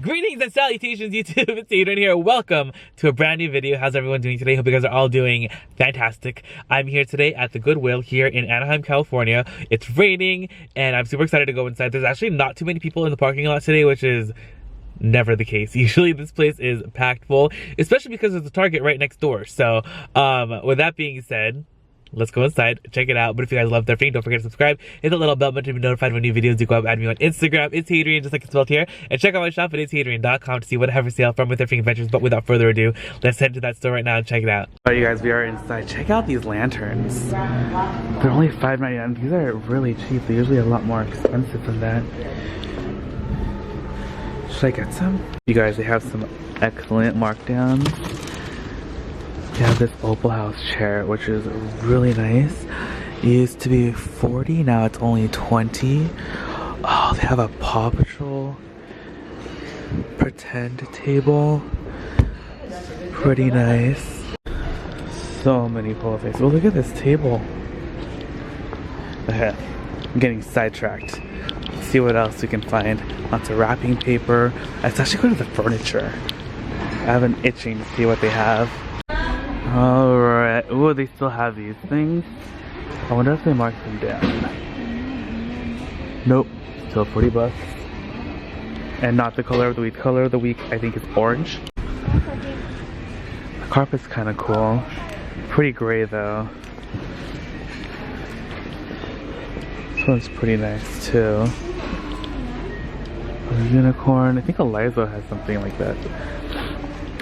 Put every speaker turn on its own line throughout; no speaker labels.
Greetings and salutations, YouTube. It's Adrian here. Welcome to a brand new video. How's everyone doing today? Hope you guys are all doing fantastic. I'm here today at the Goodwill here in Anaheim, California. It's raining and I'm super excited to go inside. There's actually not too many people in the parking lot today, which is never the case. Usually this place is packed full, especially because there's a Target right next door. So with that being said, let's go inside, check it out. But if you guys love thrifting, don't forget to subscribe, hit the little bell button to be notified when new videos do go up. Add me on Instagram, itsHadrian, just like it's spelled here, and check out my shop at itsHadrian.com to see whatever sale from with thrifting adventures. But without further ado, let's head to that store right now and check it out. Alright, you guys, we are inside. Check out these lanterns. They're only $5.99. These are really cheap. They're usually a lot more expensive than that. Should I get some? You guys, they have some excellent markdowns. They have this Opal House chair, which is really nice. It used to be $40, now it's only $20. Oh, they have a Paw Patrol pretend table. Pretty nice. So many polo faces. Oh, look at this table. Okay, I'm getting sidetracked. Let's see what else we can find. Lots of wrapping paper. Let's actually go to the furniture. I have an itching to see what they have. Alright, oh, they still have these things. I wonder if they marked them down. Nope, still 40 bucks. And not the color of the week. Color of the week, I think, is orange. The carpet's kind of cool. Pretty gray though. This one's pretty nice too. A unicorn. I think Eliza has something like that.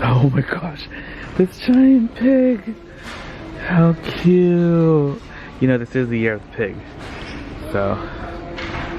Oh my gosh. This giant pig! How cute! You know, this is the year of the pig. So,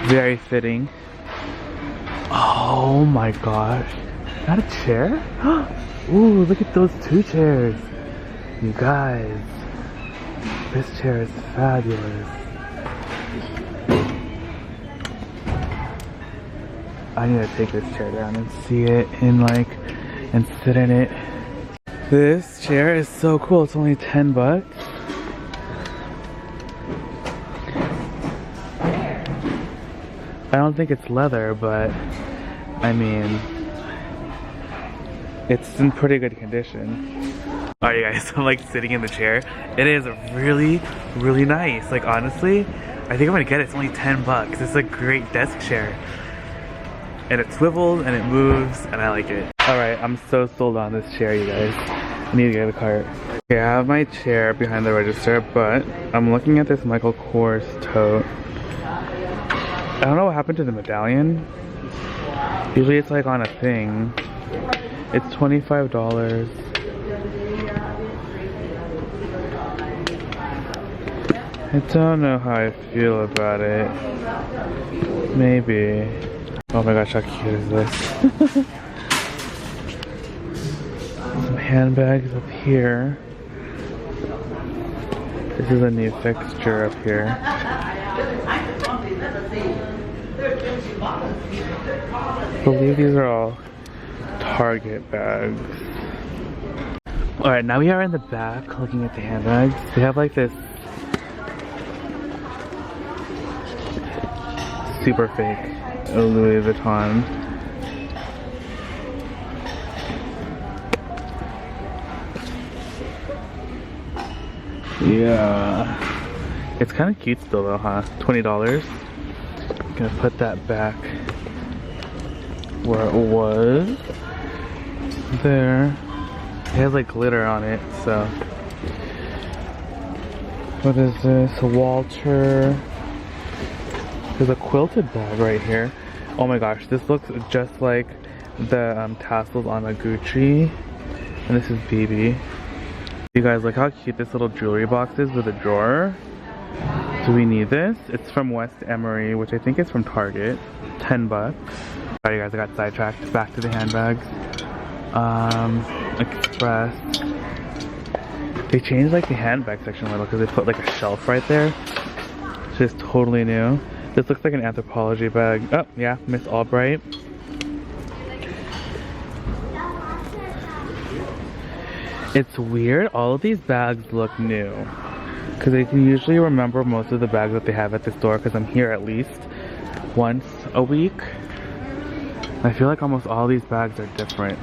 very fitting. Oh my gosh. Is that a chair? Ooh, look at those two chairs. You guys. This chair is fabulous. I need to take this chair down and see it and sit in it. This chair is so cool. It's only 10 bucks. I don't think it's leather, but I mean, it's in pretty good condition. Alright guys, I'm like sitting in the chair. It is really, really nice. Like honestly, I think I'm gonna get it. It's only 10 bucks. It's a great desk chair. And it swivels and it moves and I like it. Alright, I'm so sold on this chair, you guys. I need to get a cart. Okay, I have my chair behind the register, but I'm looking at this Michael Kors tote. I don't know what happened to the medallion. Usually it's like on a thing. It's $25. I don't know how I feel about it. Maybe. Oh my gosh, how cute is this? Some handbags up here. This is a new fixture up here. I believe these are all Target bags. Alright, now we are in the back looking at the handbags. They have like this super fake Louis Vuitton. Yeah. It's kind of cute still though, huh? $20. Gonna put that back where it was. There. It has like glitter on it, so. What is this? A Walter. There's a quilted bag right here. Oh my gosh, this looks just like the tassels on a Gucci. And this is BB. You guys, look how cute this little jewelry box is with a drawer. Do we need this? It's from West Emery, which I think is from Target. 10 bucks. Alright you guys, I got sidetracked. Back to the handbags. Express. They changed like the handbag section a little because they put like a shelf right there. Which is totally new. This looks like an Anthropologie bag. Oh, yeah, Miss Albright. It's weird, all of these bags look new. Because I can usually remember most of the bags that they have at the store because I'm here at least once a week. I feel like almost all these bags are different.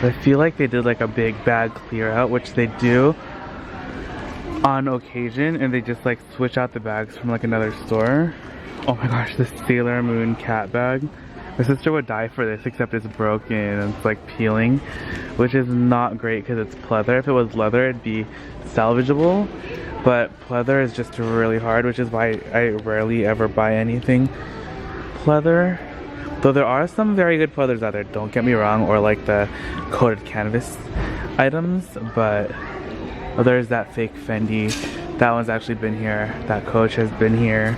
I feel like they did like a big bag clear out, which they do on occasion, and they just like switch out the bags from like another store. Oh my gosh, this Sailor Moon cat bag. My sister would die for this, except it's broken and it's like peeling, which is not great because it's pleather. If it was leather, it'd be salvageable, but pleather is just really hard, which is why I rarely ever buy anything pleather. Though there are some very good pleathers out there, don't get me wrong, or like the coated canvas items, but there's that fake Fendi. That one's actually been here. That Coach has been here.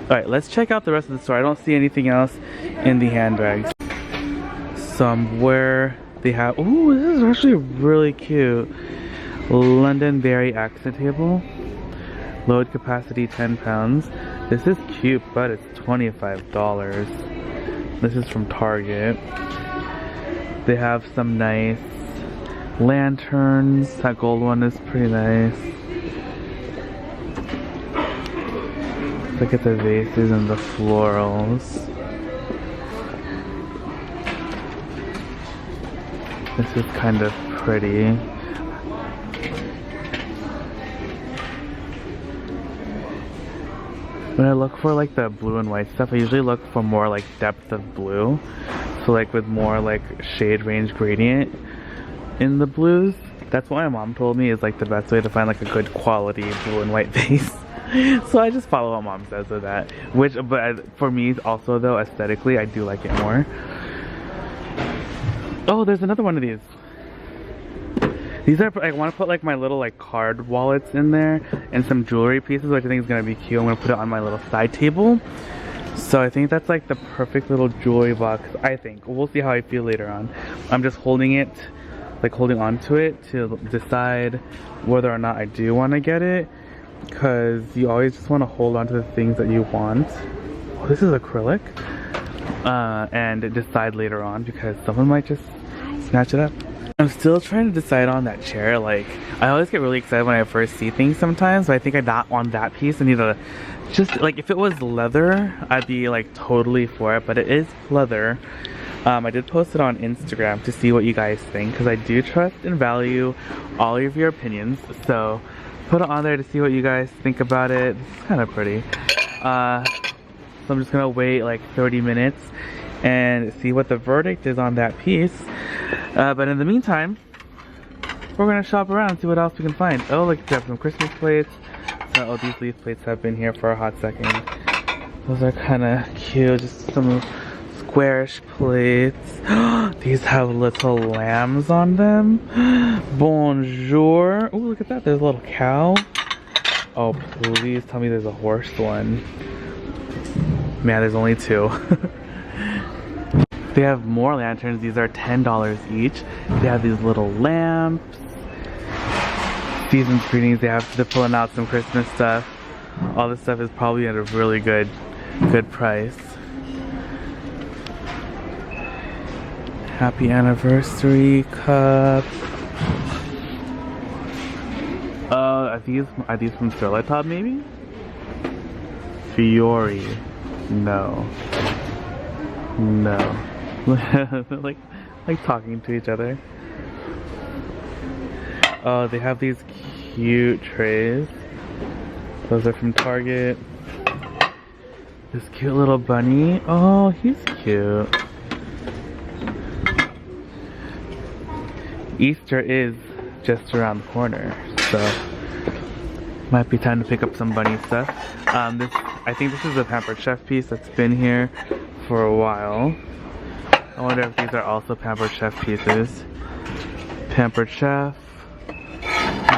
Alright, let's check out the rest of the store. I don't see anything else in the handbags. Somewhere they have, ooh, this is actually really cute. Londonderry accent table. Load capacity 10 pounds. This is cute, but it's $25. This is from Target. They have some nice lanterns. That gold one is pretty nice. Look at the vases and the florals. This is kind of pretty. When I look for like the blue and white stuff, I usually look for more like depth of blue. So like with more like shade range gradient in the blues. That's what my mom told me is like the best way to find like a good quality blue and white vase. So I just follow what mom says with that. But for me also though, aesthetically, I do like it more. Oh, there's another one of these. These are, I want to put like my little like card wallets in there and some jewelry pieces, which I think is going to be cute. I'm going to put it on my little side table. So I think that's like the perfect little jewelry box, I think. We'll see how I feel later on. I'm just holding it, like holding on to it to decide whether or not I do want to get it. Because you always just want to hold on to the things that you want. Oh, this is acrylic. And decide later on because someone might just snatch it up. I'm still trying to decide on that chair. Like, I always get really excited when I first see things sometimes, but I think I not on that piece. I need to just, like, if it was leather, I'd be like totally for it, but it is leather. I did post it on Instagram to see what you guys think, because I do trust and value all of your opinions. So put it on there to see what you guys think about it. It's kind of pretty. So I'm just gonna wait like 30 minutes and see what the verdict is on that piece. But in the meantime, we're gonna shop around and see what else we can find. Oh, look, we have some Christmas plates. So, oh, these leaf plates have been here for a hot second. Those are kind of cute. Just some squarish plates. These have little lambs on them. Bonjour. Oh, look at that. There's a little cow. Oh, please tell me there's a horse one. Man, there's only two. They have more lanterns. These are $10 each. They have these little lamps. Season's greetings. They have to pulling out some Christmas stuff. All this stuff is probably at a really good price. Happy anniversary cup. Are these from Therealreal maybe? Fiori. No. No. like talking to each other. Oh, they have these cute trays. Those are from Target. This cute little bunny. Oh, he's cute. Easter is just around the corner, so might be time to pick up some bunny stuff. I think this is a Pampered Chef piece that's been here for a while. I wonder if these are also Pampered Chef pieces. Pampered Chef.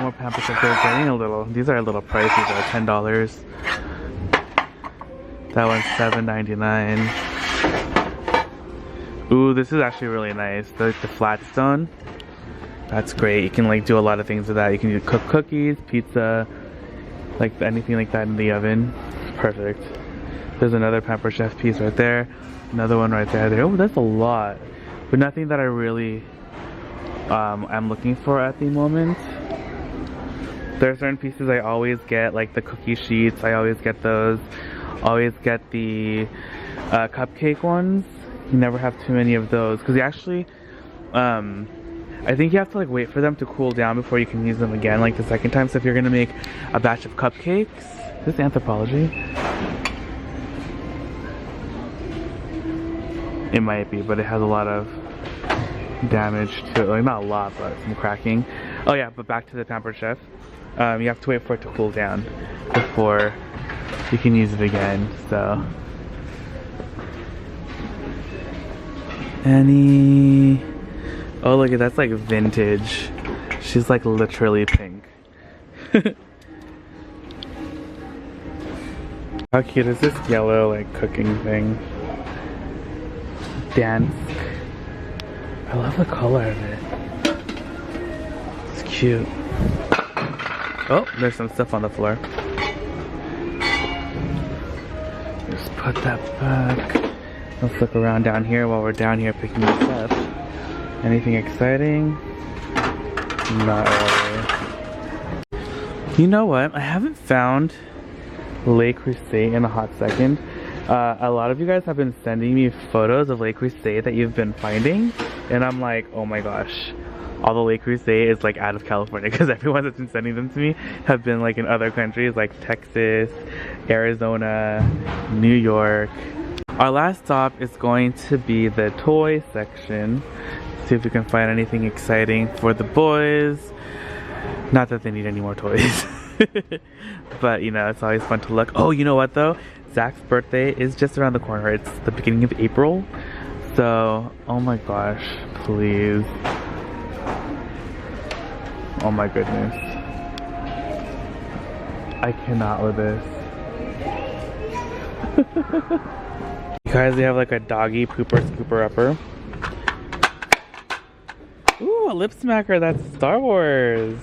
More Pampered Chef. They're getting a little. These are a little pricey though. $10. That one's $7.99. Ooh, this is actually really nice. The flat stone. That's great. You can like do a lot of things with that. You can cook cookies, pizza, like anything like that in the oven. Perfect. There's another Pampered Chef piece right there. Another one right there. Oh, that's a lot. But nothing that I really am looking for at the moment. There are certain pieces I always get, like the cookie sheets. I always get those. Always get the cupcake ones. You never have too many of those because you actually, I think you have to like wait for them to cool down before you can use them again, like the second time. So if you're gonna make a batch of cupcakes, this is Anthropologie. It might be, but it has a lot of damage to it. Like not a lot, but some cracking. Oh yeah, but back to the Pampered Chef. You have to wait for it to cool down before you can use it again. So Annie. Oh look at that's like vintage. She's like literally pink. How cute is this yellow like cooking thing? Dance. I love the color of it. It's cute. Oh, there's some stuff on the floor. Just put that back. Let's look around down here while we're down here picking this up. Anything exciting? Not really. You know what? I haven't found Le Creuset in a hot second. A lot of you guys have been sending me photos of Le Creuset that you've been finding, and I'm like, oh my gosh, all the Le Creuset is like out of California because everyone that's been sending them to me have been like in other countries like Texas, Arizona, New York. Our last stop is going to be the toy section. See if we can find anything exciting for the boys. Not that they need any more toys. But you know, it's always fun to look. Oh, you know what though? Zach's birthday is just around the corner. It's the beginning of April. So, oh my gosh, please. Oh my goodness. I cannot with this. You guys, they have like a doggy pooper scooper upper. Ooh, a lip smacker, that's Star Wars.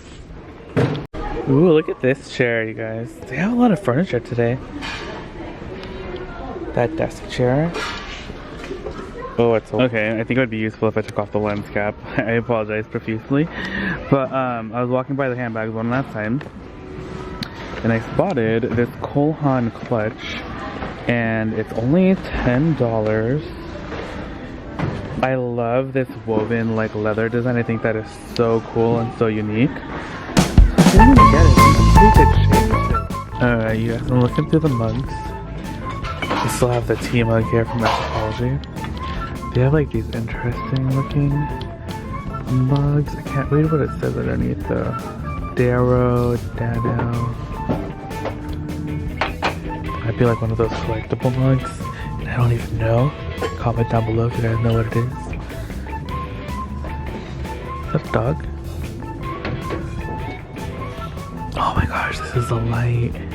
Ooh, look at this chair, you guys. They have a lot of furniture today. That desk chair. Oh, it's okay. I think it would be useful if I took off the lens cap. I apologize profusely. But I was walking by the handbags one last time, and I spotted this Cole Haan clutch, and it's only $10. I love this woven like leather design. I think that is so cool and so unique. I didn't even get it. It's a pretty good shape too. Alright, you guys, I'm looking through the mugs. I still have the tea mug here from Anthropologie. They have like these interesting looking mugs. I can't read what it says underneath though. Dado. Might be like one of those collectible mugs, and I don't even know. Comment down below if you guys know what it is. Is that a dog? Oh my gosh, this is the light.